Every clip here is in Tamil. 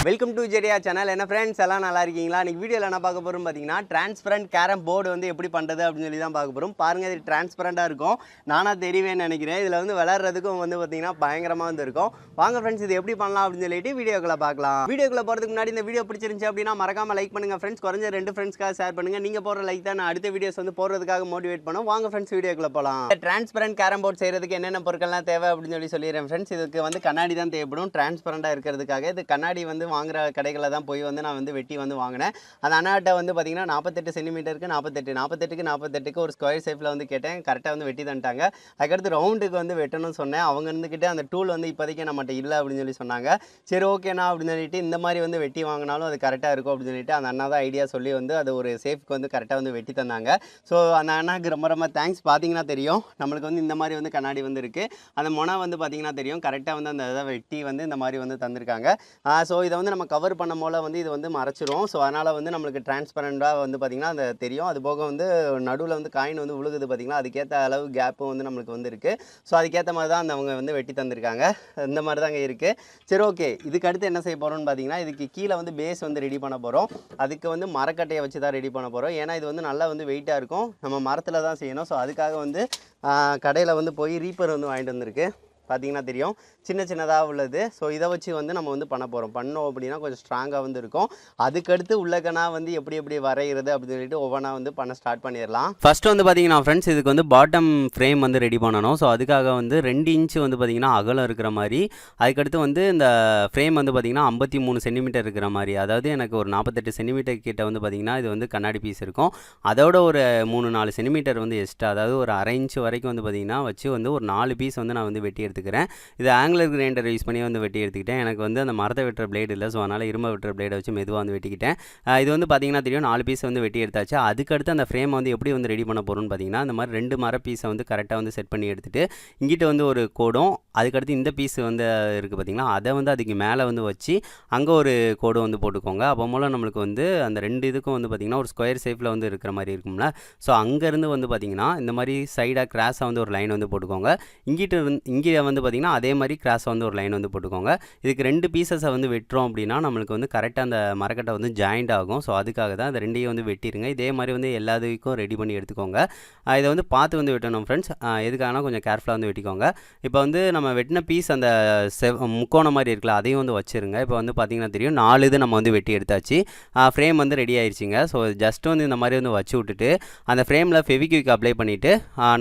Welcome to Jeriah channel. என்ன ஃப்ரெண்ட்ஸ் எல்லாம் நல்லா இருக்கீங்களா? இன்னைக்கு வீடியோவில் என்ன பார்க்க போகிறோம் பார்த்தீங்கன்னா, டிரான்ஸ்பரண்ட் கேரம் போர்டு வந்து எப்படி பண்ணுறது அப்படின்னு சொல்லி தான் பார்க்க போகிறோம். பாருங்கள், இது டிரான்ஸ்பரண்டாக இருக்கும். நானாக தெரிவேன்னு நினைக்கிறேன். இதில் வந்து விளையாடுறதுக்கும் வந்து பார்த்தீங்கன்னா பயங்கரமாக வந்து இருக்கும். வாங்க ஃப்ரெண்ட்ஸ், இது எப்படி பண்ணலாம் அப்படின்னு சொல்லிட்டு வீடியோக்குள்ளே பார்க்கலாம். வீடியோக்குள்ளே போகிறதுக்கு முன்னாடி இந்த வீடியோ பிடிச்சிருந்துச்சு அப்படின்னா மறக்காமல் லைக் பண்ணுங்கள் ஃப்ரெண்ட்ஸ். குறைஞ்ச 2 ஃப்ரெண்ட்ஸ்க்காக ஷேர் பண்ணுங்கள். நீங்கள் போகிற லைக் தான் நான் அடுத்த வீடியோஸ் வந்து போடுறதுக்காக மோட்டிவேட் பண்ணும். வாங்க ஃப்ரெண்ட்ஸ், வீடியோக்குள்ளே போகலாம். டிரான்ஸ்பரண்ட் கேரம் போர்டு செய்கிறதுக்கு என்னென்ன பொருட்கள்லாம் தேவை அப்படின்னு சொல்லி சொல்லிடுறேன் ஃப்ரெண்ட்ஸ். இதுக்கு வந்து கண்ணாடி தான் தேவைப்படும் டிரான்ஸ்பரண்டாக இருக்கிறதுக்காக. இது கண்ணாடி வந்து வாங்குற கடைகளில் தான் போய் வந்து நான் வந்து வெட்டி வந்து வாங்கினேன். அந்த அண்ணாட்ட வந்து பார்த்தீங்கன்னா 48 சென்டிமீட்டருக்கு 48க்கு ஒரு ஸ்கொயர் ஷேப்பில் வந்து கேட்டேன். கரெக்டாக வந்து வெட்டி தந்துட்டாங்க. அதுக்கடுத்து ரவுண்டுக்கு வந்து வெட்டணும்னு சொன்னேன். அவங்க இருந்துக்கிட்டே அந்த டூல் வந்து இப்போதைக்கு நம்மகிட்ட இல்லை அப்படின்னு சொல்லி சொன்னாங்க. சரி ஓகேண்ணா அப்படின்னு சொல்லிட்டு இந்த மாதிரி வந்து வெட்டி வாங்கினாலும் அது கரெக்டாக இருக்கும் அப்படின்னு சொல்லிட்டு அந்த அண்ணா தான் ஐடியா சொல்லி வந்து அது ஒரு சேஃப்க்கு வந்து கரெக்டாக வந்து வெட்டி தந்தாங்க. ஸோ அந்த அண்ணாக்கு ரொம்ப ரொம்ப தேங்க்ஸ். பார்த்தீங்கன்னா தெரியும் நம்மளுக்கு வந்து இந்த மாதிரி வந்து கண்ணாடி வந்து இருக்குது. அந்த முனை வந்து பார்த்தீங்கன்னா தெரியும் கரெக்டாக வந்து அந்த இதை வெட்டி வந்து இந்த மாதிரி வந்து தந்திருக்காங்க. ஸோ இதை வந்து நம்ம கவர் பண்ண போல் வந்து இது வந்து மறைச்சிரும். ஸோ அதனால் வந்து நம்மளுக்கு டிரான்ஸ்பரண்டாக வந்து பார்த்திங்கன்னா அந்த தெரியும். அது போக வந்து நடுவில் வந்து காயின் வந்து விழுகுது பார்த்திங்களா, அதுக்கேற்ற அளவு கேப்பும் வந்து நம்மளுக்கு வந்து இருக்குது. ஸோ அதுக்கேற்ற மாதிரி தான் அவங்க வந்து வெட்டி தந்திருக்காங்க. இந்த மாதிரி தாங்க இருக்குது. சரி ஓகே, இதுக்கு அடுத்து என்ன செய்ய போகிறோம்னு பார்த்தீங்கன்னா, இதுக்கு கீழே வந்து பேஸ் வந்து ரெடி பண்ண போகிறோம். அதுக்கு வந்து மரக்கட்டையை வச்சு தான் ரெடி பண்ண போகிறோம். ஏன்னா இது வந்து நல்லா வந்து வெயிட்டாக இருக்கும். நம்ம மரத்தில் தான் செய்யணும். ஸோ அதுக்காக வந்து கடையில் வந்து போய் ரீப்பர் வந்து வாங்கிட்டு வந்திருக்கு. பார்த்தீங்கன்னா தெரியும் சின்ன சின்னதாக உள்ளது. ஸோ இதை வச்சு வந்து நம்ம வந்து பண்ண போகிறோம். பண்ணோம் அப்படின்னா கொஞ்சம் ஸ்ட்ராங்காக வந்து இருக்கும். அதுக்கடுத்து உள்ளக்கனா வந்து எப்படி வரைகிறது அப்படின்னு சொல்லிட்டு ஒவ்வொன்றா வந்து பண்ண ஸ்டார்ட் பண்ணிடலாம். ஃபஸ்ட்டு வந்து பார்த்தீங்கன்னா ஃப்ரெண்ட்ஸ், இதுக்கு வந்து பாட்டம் ஃப்ரேம் வந்து ரெடி பண்ணணும். ஸோ அதுக்காக வந்து 2 இன்ச்சு வந்து பார்த்திங்கன்னா அகலம் இருக்கிற மாதிரி, அதுக்கடுத்து வந்து இந்த ஃப்ரேம் வந்து பார்த்திங்கன்னா 53 சென்டிமீட்டர் இருக்கிற மாதிரி, அதாவது எனக்கு ஒரு 48 சென்டிமீட்டர் கிட்ட வந்து பார்த்திங்கன்னா இது வந்து கண்ணாடி பீஸ் இருக்கும். அதோட ஒரு 3-4 சென்டிமீட்டர் வந்து எக்ஸ்ட்ரா, அதாவது ஒரு 1/2 இன்ச்சு வரைக்கும் வந்து பார்த்திங்கன்னா வச்சு வந்து ஒரு 4 பீஸ் வந்து நான் வந்து வெட்டி எடுத்துக்கிறேன். இது ஆங்குலர் கிரைண்டர் யூஸ் பண்ணி வந்து வெட்டி எடுத்துக்கிட்டேன். எனக்கு வந்து அந்த மரத்தை வெட்டுற பிளேடு இல்லை. ஸோ அதனால் இரும்பை வெட்டுற பிளேடை வச்சு மெதுவாக வந்து வெட்டிக்கிட்டேன். இது வந்து பார்த்திங்கன்னா தெரியும் 4 பீஸ் வந்து வெட்டி எடுத்தாச்சு. அதுக்கடுத்து அந்த ஃப்ரேமை வந்து எப்படி வந்து ரெடி பண்ண போகிறோம்னு பார்த்திங்கன்னா, இந்த மாதிரி 2 மர பீஸை வந்து கரெக்டாக வந்து செட் பண்ணி எடுத்துகிட்டு இங்கிட்ட வந்து ஒரு கோடும், அதுக்கடுத்து இந்த பீஸ் வந்து இருக்குது பார்த்திங்களா, அதை வந்து அதுக்கு மேலே வந்து வச்சு அங்கே ஒரு கோடு வந்து போட்டுக்கோங்க. அப்போ மூலம் நம்மளுக்கு வந்து அந்த 2 இதுக்கும் வந்து பார்த்திங்கன்னா ஒரு ஸ்கொயர் ஷேப்பில் வந்து இருக்கிற மாதிரி இருக்கும்ல. ஸோ அங்கேருந்து வந்து பார்த்திங்கன்னா இந்த மாதிரி சைடாக கிராஸாக வந்து ஒரு லைன் வந்து போட்டுக்கோங்க. இங்கே வந்து பார்த்திங்கன்னா அதே மாதிரி கிராஸாக வந்து ஒரு லைன் வந்து போட்டுக்கோங்க. இதுக்கு 2 பீசஸை வந்து வெட்டுறோம் அப்படின்னா நம்மளுக்கு வந்து கரெக்டாக அந்த மரக்கட்டை வந்து ஜாயிண்ட் ஆகும். ஸோ அதுக்காக தான் அந்த 2ஐயும் வந்து வெட்டிடுங்க. இதே மாதிரி வந்து எல்லாத்துக்கும் ரெடி பண்ணி எடுத்துக்கோங்க. இதை வந்து பார்த்து வந்து வெட்டணும் ஃப்ரெண்ட்ஸ். எதுக்காகனா கொஞ்சம் கேர்ஃபுல்லாக வந்து வெட்டிக்கோங்க. இப்போ வந்து நம்ம வெட்டின பீஸ் அந்த முக்கோணம் மாதிரி இருக்குல்ல, அதையும் வந்து வச்சுருங்க. இப்போ வந்து பார்த்திங்கன்னா தெரியும் 4 இது நம்ம வந்து வெட்டி எடுத்தாச்சு. ஃப்ரேம் வந்து ரெடி ஆயிடுச்சுங்க. ஸோ ஜஸ்ட் வந்து இந்த மாதிரி வந்து வச்சு விட்டுட்டு அந்த ஃப்ரேமில் ஃபெவிக்விக் அப்ளை பண்ணிவிட்டு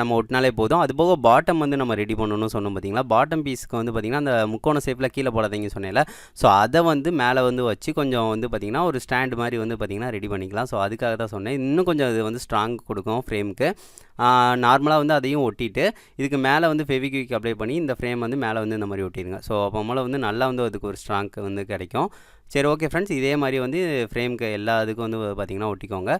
நம்ம ஒட்டினாலே போதும். அது போக பாட்டம் வந்து நம்ம ரெடி பண்ணணும்னு சொன்னோம் பார்த்திங்களா. பாட்டம் பீஸுக்கு வந்து பார்த்திங்கன்னா அந்த முக்கோண ஷேப்பில் கீழே போடாதீங்க சொன்னேன்ல. ஸோ அதை வந்து மேலே வந்து வச்சு கொஞ்சம் வந்து பார்த்திங்கன்னா ஒரு ஸ்டாண்ட் மாதிரி வந்து பார்த்திங்கன்னா ரெடி பண்ணிக்கலாம். ஸோ அதுக்காக தான் சொன்னேன். இன்னும் கொஞ்சம் இது வந்து ஸ்ட்ராங் கொடுக்கும் ஃப்ரேமுக்கு. நார்மலாக வந்து அதையும் ஒட்டிட்டு இதுக்கு மேலே வந்து ஃபெவிக்விக் அப்ளை பண்ணி இந்த ஃப்ரேம் வந்து மேலே வந்து இந்த மாதிரி ஒட்டிடுங்க. ஸோ அப்போ மேலே வந்து நல்லா வந்து அதுக்கு ஒரு ஸ்ட்ராங்க் வந்து கிடைக்கும். சரி ஓகே ஃப்ரெண்ட்ஸ், இதே மாதிரி வந்து ஃப்ரேமுக்கு எல்லா இதுக்கும் வந்து பார்த்திங்கன்னா ஒட்டிக்கோங்க.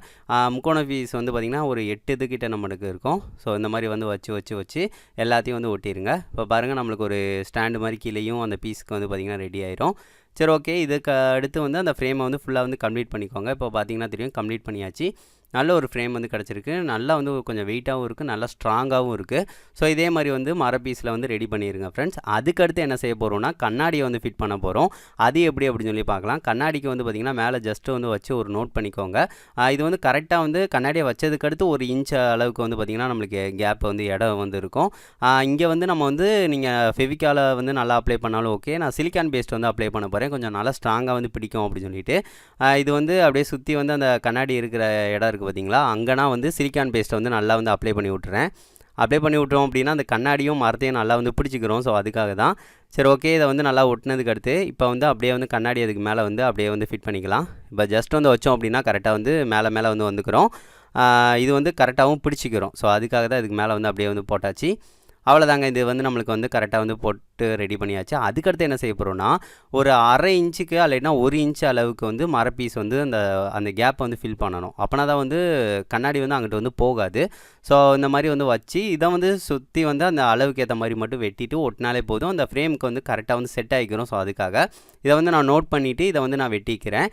முக்கோண பீஸ் வந்து பார்த்திங்கன்னா ஒரு 8 இதுக்கிட்ட நம்மளுக்கு இருக்கும். ஸோ இந்த மாதிரி வந்து வச்சு எல்லாத்தையும் வந்து ஒட்டிடுங்க. இப்போ பாருங்கள், நம்மளுக்கு ஒரு ஸ்டாண்டு மாதிரி கீழேயும் அந்த பீஸுக்கு வந்து பார்த்திங்கன்னா ரெடி ஆயிரும். சரி ஓகே, இதுக்கு அடுத்து வந்து அந்த ஃப்ரேமை வந்து ஃபுல்லாக வந்து கம்ப்ளீட் பண்ணிக்கோங்க. இப்போ பார்த்திங்கன்னா தெரியும் கம்ப்ளீட் பண்ணியாச்சு. நல்ல ஒரு ஃப்ரேம் வந்து கிடச்சிருக்கு. நல்லா வந்து கொஞ்சம் வெயிட்டாகவும் இருக்குது, நல்லா ஸ்ட்ராங்காகவும் இருக்குது. ஸோ இதே மாதிரி வந்து மர பீஸில் வந்து ரெடி பண்ணிடுங்க ஃப்ரெண்ட்ஸ். அதுக்கடுத்து என்ன செய்ய போகிறோம்னா, கண்ணாடியை வந்து ஃபிட் பண்ண போகிறோம். அது எப்படி அப்படின்னு சொல்லி பார்க்கலாம். கண்ணாடிக்கு வந்து பார்த்திங்கன்னா மேலே ஜஸ்ட்டு வந்து வச்சு ஒரு நோட் பண்ணிக்கோங்க. இது வந்து கரெக்டாக வந்து கண்ணாடியை வச்சதுக்கடுத்து 1 இன்ச் அளவுக்கு வந்து பார்த்திங்கன்னா நம்மளுக்கு கேப் வந்து இடம் வந்து இருக்கும். இங்கே வந்து நம்ம வந்து நீங்கள் ஃபெவிக்கால வந்து நல்லா அப்ளை பண்ணாலும் ஓகே. நான் சிலிக்கான் பேஸ்ட் வந்து அப்ளை பண்ண போகிறேன். கொஞ்சம் நல்லா ஸ்ட்ராங்காக வந்து பிடிக்கும் அப்படின்னு சொல்லிட்டு இது வந்து அப்படியே சுற்றி வந்து அந்த கண்ணாடி இருக்கிற இடம் இருக்குது பார்த்திங்களா, அங்கேனா வந்து சிலிக்கான் பேஸ்ட்டை வந்து நல்லா வந்து அப்ளை பண்ணி விட்டுறேன். அப்ளை பண்ணி விட்டோம் அப்படின்னா அந்த கண்ணாடியும் மரத்தையும் நல்லா வந்து பிடிச்சிக்கிறோம். ஸோ அதுக்காக தான். சரி ஓகே, இதை வந்து நல்லா ஒட்டினதுக்கு அடுத்து இப்போ வந்து அப்படியே வந்து கண்ணாடி அதுக்கு மேலே வந்து அப்படியே வந்து ஃபிட் பண்ணிக்கலாம். இப்போ ஜஸ்ட் வந்து வச்சோம் அப்படின்னா கரெக்டாக வந்து மேலே வந்து வந்துக்கிறோம். இது வந்து கரெக்டாகவும் பிடிச்சிக்கிறோம். ஸோ அதுக்காக தான் இதுக்கு மேலே வந்து அப்படியே வந்து போட்டாச்சு. அவ்வளோதாங்க. இது வந்து நம்மளுக்கு வந்து கரெக்டாக வந்து போட்டு ரெடி பண்ணியாச்சு. அதுக்கடுத்து என்ன செய்ய போகிறோம்னா, ஒரு 1/2 இன்ச்சுக்கு இல்லைன்னா 1 இன்ச் அளவுக்கு வந்து மர பீஸ் வந்து அந்த கேப் வந்து ஃபில் பண்ணணும். அப்போனா தான் வந்து கண்ணாடி வந்து அங்கிட்டு வந்து போகாது. ஸோ இந்த மாதிரி வந்து வச்சு இதை வந்து சுற்றி வந்து அந்த அளவுக்கு ஏற்ற மாதிரி மட்டும் வெட்டிட்டு ஒட்டினாலே போதும். அந்த ஃப்ரேமுக்கு வந்து கரெக்டாக வந்து செட் ஆகிக்கிறோம். ஸோ அதுக்காக இதை வந்து நான் நோட் பண்ணிவிட்டு இதை வந்து நான் வெட்டிக்கிறேன்.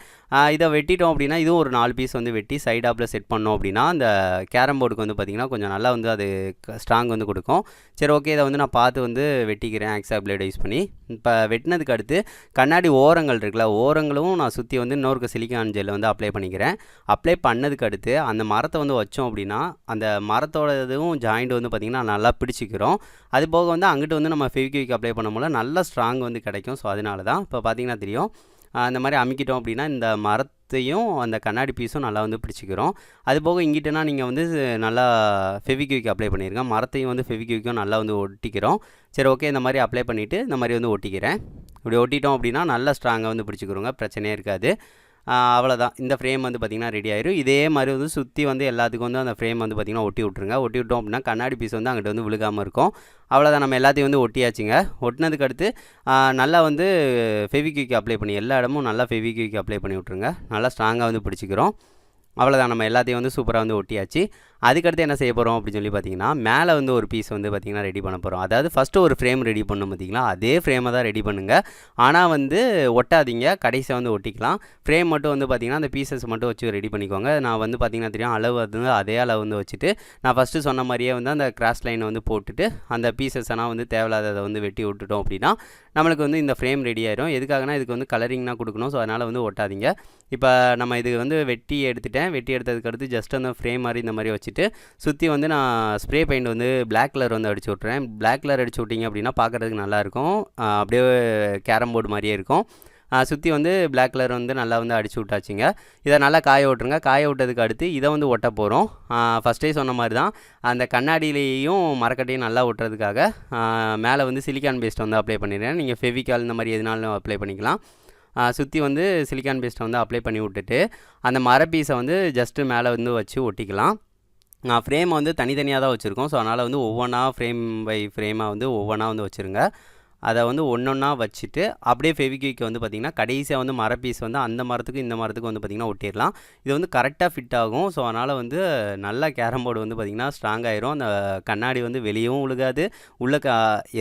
இதை வெட்டிட்டோம் அப்படின்னா இதுவும் ஒரு 4 பீஸ் வந்து வெட்டி சைடாப்பில் செட் பண்ணோம் அப்படின்னா அந்த கேரம் போர்டுக்கு வந்து பார்த்திங்கன்னா கொஞ்சம் நல்லா வந்து அது ஸ்ட்ராங் வந்து கொடுக்கும். சரி ஓகே, இதை வந்து நான் பார்த்து வந்து வெட்டிக்கிறேன். ஜிக்ஸாக் பிளேடை யூஸ் பண்ணி. இப்போ வெட்டினதுக்கு அடுத்து கண்ணாடி ஓரங்கள் இருக்குல்ல, ஓரங்களும் நான் சுற்றி வந்து இன்னொரு சிலிக்கான் ஜெல்லை வந்து அப்ளை பண்ணிக்கிறேன். அப்ளை பண்ணதுக்கு அடுத்து அந்த மரத்தை வந்து வச்சோம் அப்படின்னா அந்த மரத்தோட இதுவும் ஜாயிண்ட் வந்து பார்த்திங்கன்னா நல்லா பிடிச்சிக்கிறோம். அது போக வந்து அங்கிட்டு வந்து நம்ம ஃபெவிக்விக் அப்ளை பண்ணும்போது நல்ல ஸ்ட்ராங் வந்து கிடைக்கும். ஸோ அதனால தான் இப்போ பார்த்திங்கன்னா தெரியும், அந்த மாதிரி அமுக்கிட்டோம் அப்படின்னா இந்த மரத்தையும் அந்த கண்ணாடி பீஸும் நல்லா வந்து பிடிச்சிக்கிறோம். அது போக இங்கிட்டனா நீங்கள் வந்து நல்லா ஃபெவிக்விக் அப்ளை பண்ணியிருங்க, மரத்தையும் வந்து ஃபெவிக்விக்கும் நல்லா வந்து ஒட்டிக்கிறோம். சரி ஓகே, இந்த மாதிரி அப்ளை பண்ணிவிட்டு இந்த மாதிரி வந்து ஒட்டிக்கிறேன். இப்படி ஒட்டிட்டோம் அப்படின்னா நல்லா ஸ்ட்ராங்காக வந்து பிடிச்சிக்கிறோங்க, பிரச்சனையே இருக்காது. அவ்வளோதான், இந்த ஃப்ரேம் வந்து பார்த்திங்கன்னா ரெடி ஆயிரும். இதே மாதிரி வந்து சுற்றி வந்து எல்லாத்துக்கும் வந்து அந்த ஃப்ரேம் வந்து பார்த்திங்கன்னா ஒட்டி விட்ருங்க. ஒட்டி விட்டோம் அப்படின்னா கண்ணாடி பீஸ் வந்து அங்கிட்ட வந்து விழுகாமல் இருக்கும். அவ்வளோதான், நம்ம எல்லாத்தையும் வந்து ஒட்டியாச்சுங்க. ஒட்டினதுக்கு அடுத்து நல்லா வந்து ஃபெவிக்விக் அப்ளை பண்ணி எல்லா இடமும் நல்லா ஃபெவிக்விக் அப்ளை பண்ணி விட்ருங்க, நல்லா ஸ்ட்ராங்காக வந்து பிடிச்சிக்கிறோம். அவ்வளோதான், நம்ம எல்லாத்தையும் வந்து சூப்பராக வந்து ஒட்டியாச்சு. அதுக்கடுத்து என்ன செய்ய போகிறோம் அப்படின்னு சொல்லி பார்த்தீங்கன்னா, மேலே வந்து ஒரு பீஸ் வந்து பார்த்திங்கன்னா ரெடி பண்ண போகிறோம். அதாவது ஃபஸ்ட்டு ஒரு ஃப்ரேம் ரெடி பண்ணணும் பார்த்திங்களா, அதே ஃப்ரேமை தான் ரெடி பண்ணுங்கள். ஆனால் வந்து ஒட்டாதீங்க, கடைசியாக வந்து ஒட்டிக்கலாம். ஃப்ரேம் மட்டும் வந்து பார்த்திங்கன்னா அந்த பீசஸ் மட்டும் வச்சு ரெடி பண்ணிக்கோங்க. நான் வந்து பார்த்திங்கன்னா தெரியும், அளவு வந்து அதே அளவு வந்து வச்சுட்டு நான் ஃபஸ்ட்டு சொன்ன மாதிரியே வந்து அந்த கிராஸ் லைனை வந்து போட்டுட்டு அந்த பீசஸ் எல்லாம் வந்து தேவையில்லாததை வந்து வெட்டி விட்டுட்டோம் அப்படின்னா நம்மளுக்கு வந்து இந்த ஃப்ரேம் ரெடி ஆயிரும். எதுக்காகனா இதுக்கு வந்து கலரிங்னா கொடுக்கணும். ஸோ அதனால் வந்து ஒட்டாதீங்க. இப்போ நம்ம இது வந்து வெட்டி எடுத்துட்டேன். வெட்டி எடுத்ததுக்கு அடுத்து ஜஸ்ட் அந்த ஃப்ரேம் மாதிரி இந்த மாதிரி வச்சுட்டு சுற்றி வந்து நான் ஸ்ப்ரே பெயிண்ட் வந்து பிளாக் கலர் வந்து அடிச்சு விட்றேன். பிளாக் கலர் அடிச்சு விட்டிங்க அப்படின்னா பார்க்குறதுக்கு நல்லாயிருக்கும், அப்படியே கேரம் போர்டு மாதிரியே இருக்கும். சுற்றி வந்து பிளாக் கலர் வந்து நல்லா வந்து அடிச்சு விட்டாச்சுங்க. இதை நல்லா காய விட்ருங்க. காய விட்டதுக்கு அடுத்து இதை வந்து ஒட்ட போகிறோம். ஃபஸ்ட்டே சொன்ன மாதிரி தான் அந்த கண்ணாடியிலையும் மரக்கட்டையும் நல்லா ஒட்டுறதுக்காக மேலே வந்து சிலிக்கான் பேஸ்ட் வந்து அப்ளை பண்ணிடுறேன். நீங்கள் ஃபெவிகால் இந்த மாதிரி எதுனாலும் அப்ளை பண்ணிக்கலாம். சுற்றி வந்து சிலிக்கான் பேஸ்ட்டை வந்து அப்ளை பண்ணி விட்டுட்டு அந்த மர பீஸை வந்து ஜஸ்ட்டு மேலே வந்து வச்சு ஒட்டிக்கலாம். ஃப்ரேமை வந்து தனித்தனியாக தான் வச்சுருக்கோம். ஸோ அதனால் வந்து ஒவ்வொன்றா ஃப்ரேம் பை ஃப்ரேமாக வந்து ஒவ்வொன்றா வந்து வச்சுருங்க. அதை வந்து ஒன்றொன்னா வச்சுட்டு அப்படியே ஃபெவிக்விக் வந்து பார்த்திங்கன்னா கடைசியாக வந்து மர பீஸ் வந்து அந்த மரத்துக்கு இந்த மரத்துக்கு வந்து பார்த்திங்கன்னா ஒட்டிடலாம். இது வந்து கரெக்டாக ஃபிட் ஆகும். ஸோ அதனால் வந்து நல்லா கேரம் போர்டு வந்து பார்த்திங்கன்னா ஸ்ட்ராங் ஆயிரும். அந்த கண்ணாடி வந்து வெளியவும் விழுகாது, உள்ளே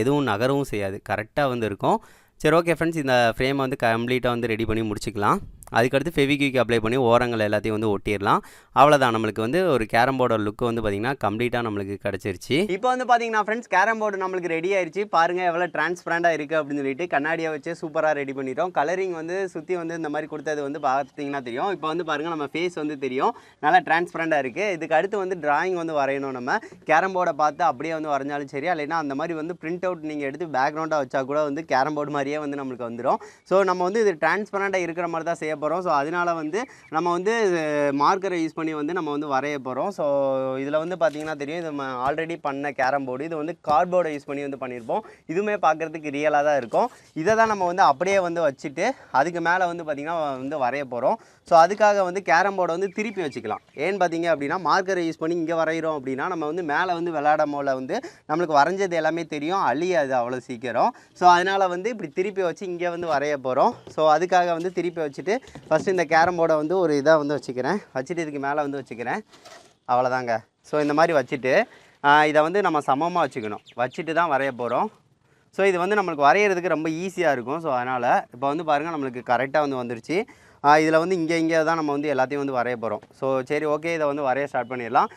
எதுவும் நகரவும் செய்யாது, கரெக்டாக வந்து இருக்கும். சரி ஓகே ஃப்ரெண்ட்ஸ், இந்த ஃப்ரேமை வந்து கம்ப்ளீட்டாக வந்து ரெடி பண்ணி முடிச்சுக்கலாம். அதுக்கடுத்து ஃபெவிக்விக் அப்ளை பண்ணி ஓரங்கள் எல்லாத்தையும் வந்து ஒட்டிடலாம். அவ்வளோதான், நம்மளுக்கு வந்து ஒரு கேரம் போர்டோட லுக்கு வந்து பார்த்திங்கன்னா கம்ப்ளீட்டாக நம்மளுக்கு கிடச்சிருச்சு. இப்போ வந்து பார்த்திங்கன்னா ஃப்ரெண்ட்ஸ், கேரம் போர்டு நம்மளுக்கு ரெடி ஆயிடுச்சு. பாருங்கள் எவ்வளோ டிரான்ஸ்பரண்டாக இருக்குது அப்படின்னு சொல்லிட்டு கண்ணாடியை வச்சு சூப்பராக ரெடி பண்ணிட்டோம். கலரிங் வந்து சுற்றி வந்து இந்த மாதிரி கொடுத்தது வந்து பார்த்திங்கன்னா தெரியும். இப்போ வந்து பாருங்கள் நம்ம ஃபேஸ் வந்து தெரியும், நல்லா டிரான்ஸ்பரண்டாக இருக்குது. இதுக்கு அடுத்து வந்து டிராயிங் வந்து வரையணும். நம்ம கேரம் போர்டை பார்த்து அப்படியே வந்து வரைஞ்சாலும் சரி, இல்லைன்னா அந்த மாதிரி வந்து பிரிண்ட் அவுட் நீங்கள் எடுத்து பேக்ரவுண்டாக வச்சா கூட வந்து கேரம் போர்டு மாதிரியே வந்து நம்மளுக்கு வந்துடும். ஸோ நம்ம வந்து இது டிரான்ஸ்பரண்டாக இருக்கிற மாதிரி தான் செய்ய போகிறோம். ஸோ அதனால் வந்து நம்ம வந்து மார்க்கரை யூஸ் பண்ணி வந்து நம்ம வந்து வரைய போகிறோம். ஸோ இதில் வந்து பார்த்திங்கன்னா தெரியும், இது நம்ம ஆல்ரெடி பண்ண கேரம் போர்டு. இது வந்து கார்ட்போர்டை யூஸ் பண்ணி வந்து பண்ணியிருப்போம். இதுவுமே பார்க்குறதுக்கு ரியலாக தான் இருக்கும். இதை தான் நம்ம வந்து அப்படியே வந்து வச்சுட்டு அதுக்கு மேலே வந்து பார்த்திங்கன்னா வந்து வரைய போகிறோம். ஸோ அதுக்காக வந்து கேரம் போர்டை வந்து திருப்பி வச்சுக்கலாம். ஏன்னு பார்த்தீங்க அப்படின்னா மார்க்கரை யூஸ் பண்ணி இங்கே வரைகிறோம் அப்படின்னா நம்ம வந்து மேலே வந்து விளையாடும் போல வந்து நம்மளுக்கு வரைஞ்சது எல்லாமே தெரியும், அழியாது அவ்வளோ சீக்கிரம். ஸோ அதனால் வந்து இப்படி திருப்பி வச்சு இங்கே வந்து வரைய போகிறோம். ஸோ அதுக்காக வந்து திருப்பி வச்சுட்டு ஃபஸ்ட்டு இந்த கேரம் போர்டை வந்து ஒரு இதாக வந்து வச்சுக்கிறேன். வச்சுட்டு இதுக்கு மேலே வந்து வச்சுக்கிறேன். அவ்வளோதாங்க. ஸோ இந்த மாதிரி வச்சுட்டு இதை வந்து நம்ம சமமாக வச்சுக்கணும், வச்சுட்டு தான் வரைய போகிறோம். ஸோ இது வந்து நம்மளுக்கு வரைகிறதுக்கு ரொம்ப ஈஸியாக இருக்கும். ஸோ அதனால் இப்போ வந்து பாருங்கள் நம்மளுக்கு கரெக்டாக வந்து வந்துருச்சு. இதில் வந்து இங்கே தான் நம்ம வந்து எல்லாத்தையும் வந்து வரைய போகிறோம். ஸோ சரி ஓகே, இதை வந்து வரைய ஸ்டார்ட் பண்ணிடலாம்.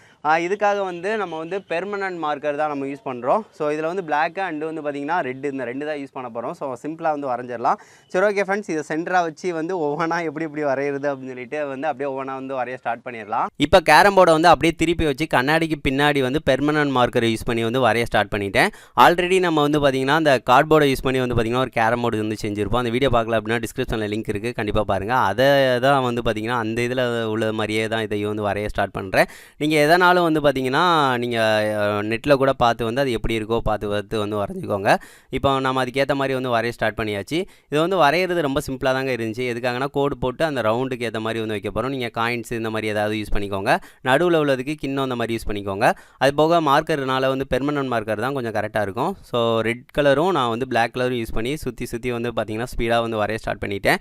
இதுக்காக வந்து நம்ம வந்து பெர்மனன்ட் மார்க்கர் தான் நம்ம யூஸ் பண்ணுறோம். ஸோ இதில் வந்து பிளாக்கு அண்டு வந்து பார்த்திங்கன்னா ரெட்டு, இந்த ரெண்டு தான் யூஸ் பண்ண போகிறோம். ஸோ சிம்பிளாக வந்து வரைஞ்சிடலாம். சரி ஓகே ஃப்ரெண்ட்ஸ், இதை சென்டராக வச்சு வந்து ஒவ்வொன்றா எப்படி வரைகிறது அப்படின்னு சொல்லிட்டு வந்து அப்படியே ஒவ்வொன்றா வந்து வரைய ஸ்டார்ட் பண்ணிடலாம். இப்போ கேரம் போர்டை வந்து அப்படியே திருப்பி வச்சு கண்ணாடிக்கு பின்னாடி வந்து பெர்மனன்ட் மார்க்கரை யூஸ் பண்ணி வந்து வரைய ஸ்டார்ட் பண்ணிட்டேன். ஆல்ரெடி நம்ம வந்து பார்த்திங்கன்னா அந்த கார்ட்போர்டை யூஸ் பண்ணி வந்து பார்த்திங்கன்னா ஒரு கேரம் போர்டு வந்து செஞ்சுருப்போம். அந்த வீடியோ பார்க்கல அப்படின்னா டிஸ்கிரிப்ஷனில் லிங்க் இருக்குது, கண்டிப்பாக பாருங்கள். அதை தான் வந்து பார்த்திங்கன்னா அந்த இதில் உள்ள மாதிரியே தான் இதையும் வந்து வரைய ஸ்டார்ட் பண்ணுறேன். நீங்கள் எதனாலும் வந்து பார்த்திங்கன்னா நீங்கள் நெட்டில் கூட பார்த்து வந்து அது எப்படி இருக்கோ பார்த்து வந்து வரைஞ்சிக்கோங்க. இப்போ நம்ம அதுக்கேற்ற மாதிரி வந்து வரைய ஸ்டார்ட் பண்ணியாச்சு. இது வந்து வரைகிறது ரொம்ப சிம்பிளாக தாங்க இருந்துச்சு. எதுக்காகனா கோடு போட்டு அந்த ரவுண்டுக்கு ஏற்ற மாதிரி வந்து வைக்க போகிறோம். நீங்கள் காயின்ஸ் இந்த மாதிரி ஏதாவது யூஸ் பண்ணிக்கோங்க. நடுவில் உள்ளதுக்கு கிண்ணம் அந்த மாதிரி யூஸ் பண்ணிக்கோங்க. அது போக மார்க்கர்னால வந்து பெர்மனன்ட் மார்க்கர் தான் கொஞ்சம் கரெக்டாக இருக்கும். ஸோ ரெட் கலரும் நான் வந்து பிளாக் கலரும் யூஸ் பண்ணி சுற்றி வந்து பார்த்திங்கன்னா ஸ்பீடாக வந்து வரைய ஸ்டார்ட் பண்ணிட்டேன்.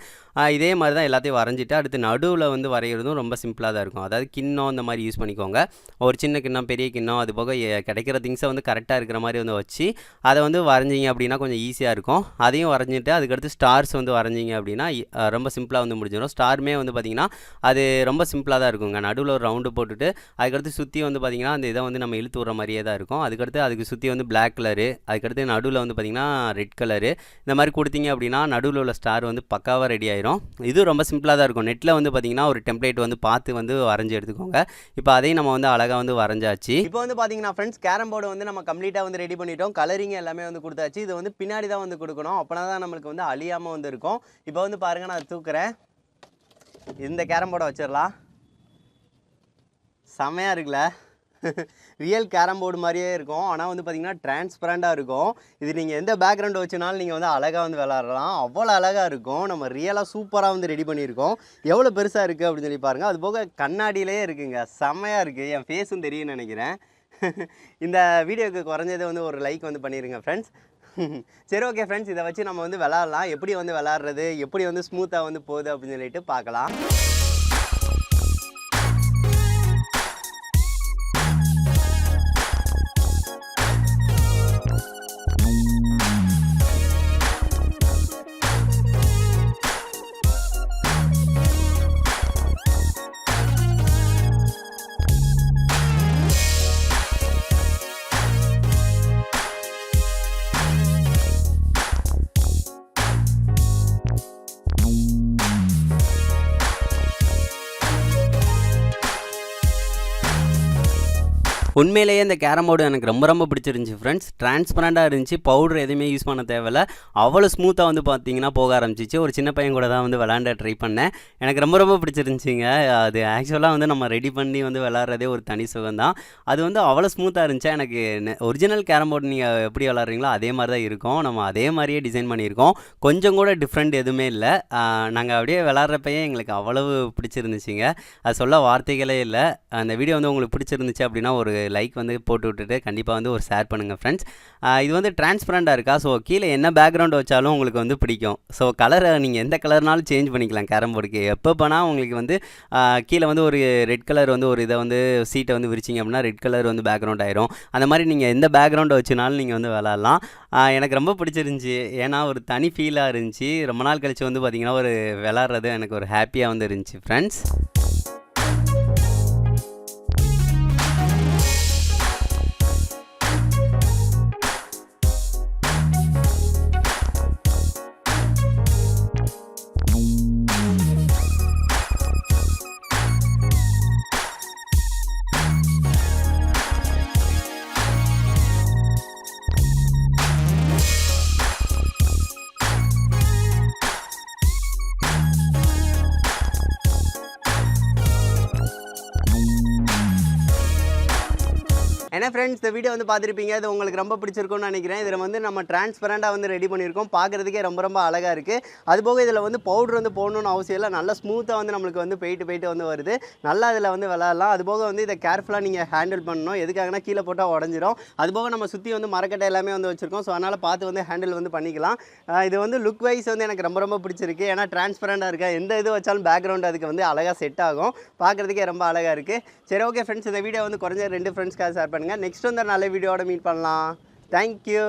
இதே மாதிரி தான் எல்லாத்தையும் வரைஞ்சிட்டு அடுத்து நடுவில் வந்து வரைகிறதும் ரொம்ப சிம்பிளாக தான் இருக்கும். அதாவது கிண்ணம் இந்த மாதிரி யூஸ் பண்ணிக்கோங்க. ஒரு சின்ன கிண்ணம் பெரிய கிண்ணம் அது போக கிடைக்கிற திங்ஸை வந்து கரெக்டாக இருக்கிற மாதிரி வந்து வச்சு அதை வந்து வரைஞ்சிங்க அப்படின்னா கொஞ்சம் ஈஸியாக இருக்கும். அதையும் வரைஞ்சிட்டு அதுக்கடுத்து ஸ்டார்ஸ் வந்து வரைஞ்சிங்க அப்படின்னா ரொம்ப சிம்பிளாக வந்து முடிஞ்சிடும். ஸ்டாருமே வந்து பார்த்திங்கன்னா அது ரொம்ப சிம்பிளாக தான் இருக்குங்க. நடுவில் ஒரு ரவுண்டு போட்டுட்டு அதுக்கடுத்து சுற்றி வந்து பார்த்திங்கன்னா அந்த இதை வந்து நம்ம இழுத்து விட்ற மாதிரியே தான் இருக்கும். அதுக்கடுத்து அதுக்கு சுற்றி வந்து பிளாக் கலரு, அதுக்கடுத்து நடுவில் வந்து பார்த்திங்கன்னா ரெட் கலரு, இந்த மாதிரி கொடுத்தீங்க அப்படின்னா நடுவில் உள்ள ஸ்டார் வந்து பக்காவாக ரெடி ஆயிரும். இது ரொம்ப சிம்பிளாக தான் இருக்கும். நெட்டில் வந்து பார்த்திங்கன்னா ஒரு டெம்ப்ளேட் வந்து பார்த்து வந்து வரைஞ்சி எடுத்துக்கோங்க. இப்போ அதையும் நம்ம வந்து அழகாக வந்து வரைஞ்சாச்சு. இப்போ வந்து பார்த்தீங்கன்னா ஃப்ரெண்ட்ஸ் கேரம் போர்டு வந்து நம்ம கம்ப்ளீட்டாக வந்து ரெடி பண்ணிட்டோம். கலரிங் எல்லாமே வந்து கொடுத்தாச்சு. இது வந்து பின்னாடி தான் வந்து கொடுக்கணும். அப்போனா தான் நம்மளுக்கு வந்து அழியாமல் வந்து இருக்கும். இப்போ வந்து பாருங்கள், நான் தூக்குறேன். இந்த கேரம் போர்டை வச்சிடலாம். செமையாக இருக்குல்ல? ரியல் கேரம் போர்டு மாதிரியே இருக்கும். ஆனால் வந்து பார்த்திங்கன்னா டிரான்ஸ்பரண்ட்டாக இருக்கும். இது நீங்கள் எந்த பேக்ரவுண்டு வச்சுனாலும் நீங்கள் வந்து அழகாக வந்து விளாட்றலாம். அவ்வளோ அழகாக இருக்கும். நம்ம ரியலாக சூப்பராக வந்து ரெடி பண்ணியிருக்கோம். எவ்வளோ பெருசாக இருக்குது அப்படின்னு சொல்லி பாருங்கள். அது போக கண்ணாடியிலே இருக்குங்க. செம்மையாக இருக்குது. என் ஃபேஸும் தெரியும்னு நினைக்கிறேன். இந்த வீடியோவுக்கு குறைஞ்சது வந்து ஒரு லைக் வந்து பண்ணிடுங்க ஃப்ரெண்ட்ஸ். சரி, ஓகே ஃப்ரெண்ட்ஸ், இதை வச்சு நம்ம வந்து விளாட்லாம். எப்படி வந்து விளாட்றது, எப்படி வந்து ஸ்மூத்தாக வந்து போகுது அப்படின்னு சொல்லிட்டு பார்க்கலாம். உண்மையிலேயே இந்த கேரம் போர்டு எனக்கு ரொம்ப ரொம்ப பிடிச்சிருந்துச்சி ஃப்ரெண்ட்ஸ். டிரான்ஸ்பரண்ட்டாக இருந்துச்சு. பவுடர் எதுவுமே யூஸ் பண்ண தேவையில்ல. அவ்வளோ ஸ்மூத்தாக வந்து பார்த்தீங்கன்னா போக ஆரம்பிச்சிச்சு. ஒரு சின்ன பையன் கூட தான் வந்து விளாண்ட ட்ரை பண்ணேன். எனக்கு ரொம்ப ரொம்ப பிடிச்சிருந்துச்சிங்க. அது ஆக்சுவலாக வந்து நம்ம ரெடி பண்ணி வந்து விளாட்றதே ஒரு தனி சுகம் தான். அது வந்து அவ்வளோ ஸ்மூத்தாக இருந்துச்சு. எனக்கு ஒரிஜினல் கேரம் போர்டு நீங்கள் எப்படி விளாட்றீங்களோ அதே மாதிரி தான் இருக்கும். நம்ம அதே மாதிரியே டிசைன் பண்ணியிருக்கோம். கொஞ்சம் கூட டிஃப்ரெண்ட் எதுவுமே இல்லை. நாங்கள் அப்படியே விளாட்றப்பயே எங்களுக்கு அவ்வளவு பிடிச்சிருந்துச்சிங்க. அது சொல்ல வார்த்தைகளே இல்லை. அந்த வீடியோ வந்து உங்களுக்கு பிடிச்சிருந்துச்சு அப்படின்னா ஒரு லைக் வந்து போட்டு விட்டுட்டு கண்டிப்பாக வந்து ஒரு ஷேர் பண்ணுங்கள் ஃப்ரெண்ட்ஸ். இது வந்து டிரான்ஸ்பரண்ட்டாக இருக்கா, ஸோ கீழே என்ன பேக்ரவுண்ட் வச்சாலும் உங்களுக்கு வந்து பிடிக்கும். ஸோ கலரை நீங்கள் எந்த கலர்னாலும் சேஞ்ச் பண்ணிக்கலாம் கேரம் போர்டுக்கு. எப்போ போனால் உங்களுக்கு வந்து கீழே வந்து ஒரு ரெட் கலர் வந்து ஒரு இதை வந்து சீட்டை வந்து விரிச்சிங்க அப்படின்னா ரெட் கலர் வந்து பேக்ரவுண்ட் ஆயிரும். அந்த மாதிரி நீங்கள் எந்த பேக்ரவுண்டை வச்சுனாலும் நீங்கள் வந்து விளாட்லாம். எனக்கு ரொம்ப பிடிச்சிருந்துச்சி. ஏன்னா ஒரு தனி ஃபீலாக இருந்துச்சு. ரொம்ப நாள் கழித்து வந்து பார்த்திங்கன்னா ஒரு விளாட்றது எனக்கு ஒரு ஹாப்பியாக வந்து இருந்துச்சு ஃப்ரெண்ட்ஸ். என்ன ஃப்ரெண்ட்ஸ், இந்த வீடியோ வந்து பார்த்துருப்பீங்க. இது உங்களுக்கு ரொம்ப பிடிச்சிருக்கும்னு நினைக்கிறேன். இதில் வந்து நம்ம டிரான்ஸ்பரண்ட்டாக வந்து ரெடி பண்ணியிருக்கோம். பார்க்குறதுக்கே ரொம்ப ரொம்ப அழகாக இருக்குது. அதுபோக இதில் வந்து பவுடர் வந்து போடணும்னு அவசியம் இல்லை. நல்லா ஸ்மூத்தாக வந்து நம்மளுக்கு வந்து போயிட்டு வந்து வருது. நல்லா இதில் வந்து விளாட்லாம். அதுபோக வந்து இதை கேர்ஃபுல்லாக நீங்கள் ஹேண்டில் பண்ணணும். எதுக்காகனா கீழே போட்டால் உடஞ்சிரும். அதுபோக நம்ம சுற்றி வந்து மரக்கட்டை எல்லாமே வந்து வச்சுருக்கோம். ஸோ அதனால் பார்த்து வந்து ஹேண்டில் வந்து பண்ணிக்கலாம். இது வந்து லுக் வைஸ் வந்து எனக்கு ரொம்ப ரொம்ப பிடிச்சிருக்கு. ஏன்னா டிரான்ஸ்பரண்ட்டாக இருக்கா, எந்த இது வச்சாலும் பேக்ரவுண்ட் அதுக்கு வந்து அழகாக செட் ஆகும். பார்க்குறதுக்கே ரொம்ப அழகாக இருக்குது. சரி, ஓகே ஃப்ரெண்ட்ஸ், இந்த வீடியோ வந்து குறைஞ்ச 2 ஃப்ரெண்ட்ஸ்க்காக ஷேர் பண்ணுங்கள். நெக்ஸ்ட் வந்து நல்ல வீடியோட மீட் பண்ணலாம். தேங்க்யூ.